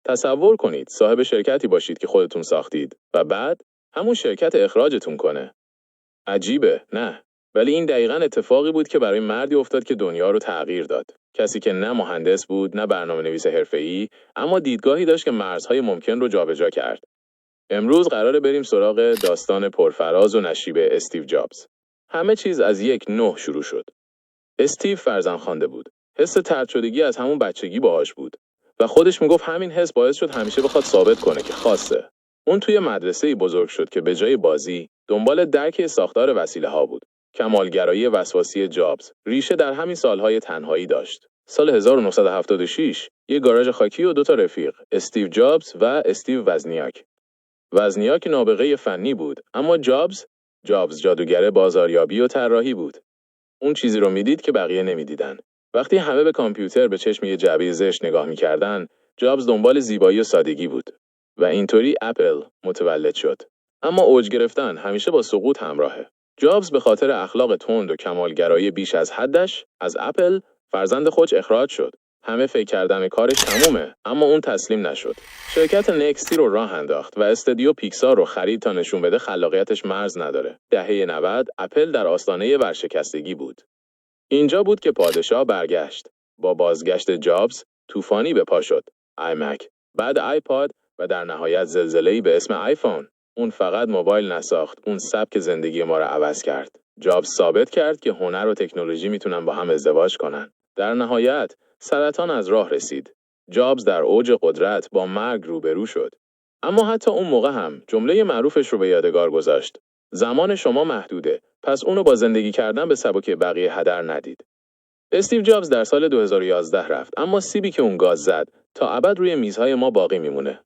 تصور کنید صاحب شرکتی باشید که خودتون ساختید و بعد همون شرکت اخراجتون کنه. عجیبه، نه؟ ولی این دقیقاً اتفاقی بود که برای مردی افتاد که دنیا رو تغییر داد. کسی که نه مهندس بود، نه برنامه‌نویس حرفه‌ای، اما دیدگاهی داشت که مرزهای ممکن رو جابجا کرد. امروز قراره بریم سراغ داستان پرفراز و نشیب استیو جابز. همه چیز از یک نه شروع شد. استیو فرزندخوانده بود. حس طرد شدگی از همون بچگی باهاش بود و خودش میگفت همین حس باعث شد همیشه بخواد ثابت کنه که خاصه. اون توی مدرسه‌ای بزرگ شد که به جای بازی دنبال درک ساختار وسیله‌ها بود. کمالگرایی وسواسی جابز ریشه در همین سالهای تنهایی داشت. سال 1976 یه گاراژ خاکی و 2 رفیق، استیو جابز و استیو وزنیاک. وزنیاک نابغه فنی بود، اما جابز جادوگر بازاریابی و طراحی بود. اون چیزی رو میدید که بقیه نمیدیدن. وقتی همه به کامپیوتر به چشم یه جعبه زشت نگاه میکردن، جابز دنبال زیبایی و سادگی بود و اینطوری اپل متولد شد. اما اوج گرفتن همیشه با سقوط همراهه. جابز به خاطر اخلاق تند و کمالگرایی بیش از حدش از اپل فرزند خودش اخراج شد. همه فکر کردن کارش تمومه، اما اون تسلیم نشد. شرکت نکستی رو راه انداخت و استودیو پیکسار رو خرید تا نشون بده خلاقیتش مرز نداره. دهه 90 اپل در آستانه ورشکستگی بود. اینجا بود که پادشاه برگشت. با بازگشت جابز، طوفانی به پا شد. آیمک، بعد آیپاد و در نهایت زلزله‌ای به اسم آیفون. اون فقط موبایل نساخت، اون سبک زندگی ما رو عوض کرد. جابز ثابت کرد که هنر و تکنولوژی میتونن با هم ازدواج کنن. در نهایت سرطان از راه رسید. جابز در اوج قدرت با مرگ روبرو شد. اما حتی اون موقع هم جمله معروفش رو به یادگار گذاشت. زمان شما محدوده، پس اونو با زندگی کردن به سبک بقیه هدر ندید. استیو جابز در سال 2011 رفت، اما سیبی که اون گاز زد تا ابد روی میزهای ما باقی میمونه.